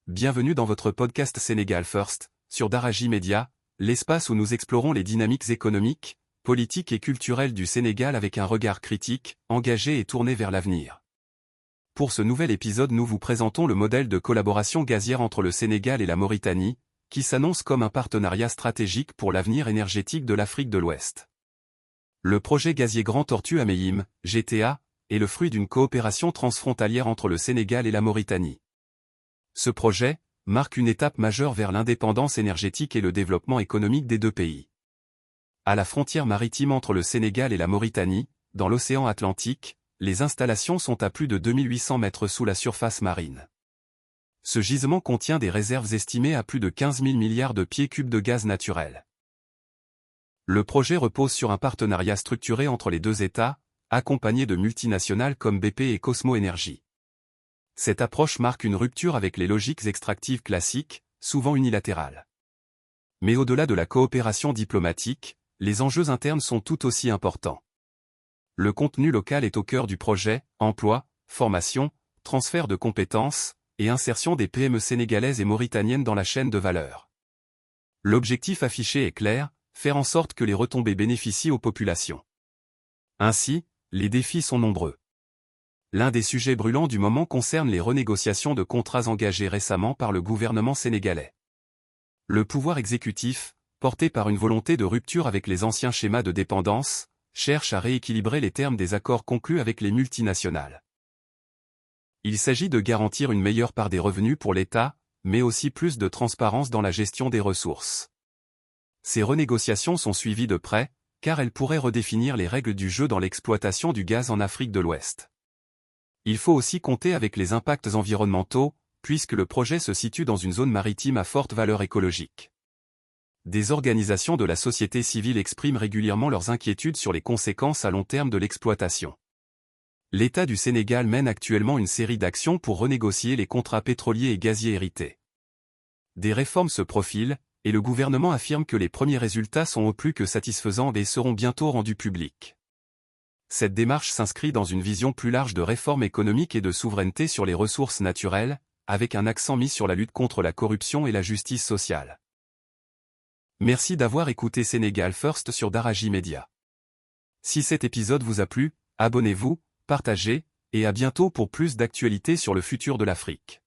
bienvenue dans votre podcast Sénégal First, sur Daraji Media, l'espace où nous explorons les dynamiques économiques, politiques et culturelles du Sénégal avec un regard critique, engagé et tourné vers l'avenir. Pour ce nouvel épisode, nous vous présentons le modèle de collaboration gazière entre le Sénégal et la Mauritanie, qui s'annonce comme un partenariat stratégique pour l'avenir énergétique de l'Afrique de l'Ouest. Le projet gazier Grand Tortue Ahmeyim, GTA, est le fruit d'une coopération transfrontalière entre le Sénégal et la Mauritanie. Ce projet marque une étape majeure vers l'indépendance énergétique et le développement économique des deux pays. À la frontière maritime entre le Sénégal et la Mauritanie, dans l'océan Atlantique, les installations sont à plus de 2800 mètres sous la surface marine. Ce gisement contient des réserves estimées à plus de 15 000 milliards de pieds cubes de gaz naturel. Le projet repose sur un partenariat structuré entre les deux États, accompagné de multinationales comme BP et Cosmo Energy. Cette approche marque une rupture avec les logiques extractives classiques, souvent unilatérales. Mais au-delà de la coopération diplomatique, les enjeux internes sont tout aussi importants. Le contenu local est au cœur du projet, emploi, formation, transfert de compétences, et insertion des PME sénégalaises et mauritaniennes dans la chaîne de valeur. L'objectif affiché est clair, faire en sorte que les retombées bénéficient aux populations. Ainsi, les défis sont nombreux. L'un des sujets brûlants du moment concerne les renégociations de contrats engagés récemment par le gouvernement sénégalais. Le pouvoir exécutif, porté par une volonté de rupture avec les anciens schémas de dépendance, cherche à rééquilibrer les termes des accords conclus avec les multinationales. Il s'agit de garantir une meilleure part des revenus pour l'État, mais aussi plus de transparence dans la gestion des ressources. Ces renégociations sont suivies de près, car elles pourraient redéfinir les règles du jeu dans l'exploitation du gaz en Afrique de l'Ouest. Il faut aussi compter avec les impacts environnementaux, puisque le projet se situe dans une zone maritime à forte valeur écologique. Des organisations de la société civile expriment régulièrement leurs inquiétudes sur les conséquences à long terme de l'exploitation. L'État du Sénégal mène actuellement une série d'actions pour renégocier les contrats pétroliers et gaziers hérités. Des réformes se profilent, et le gouvernement affirme que les premiers résultats sont au plus que satisfaisants et seront bientôt rendus publics. Cette démarche s'inscrit dans une vision plus large de réforme économique et de souveraineté sur les ressources naturelles, avec un accent mis sur la lutte contre la corruption et la justice sociale. Merci d'avoir écouté Sénégal First sur Daraji Media. Si cet épisode vous a plu, abonnez-vous, partagez, et à bientôt pour plus d'actualités sur le futur de l'Afrique.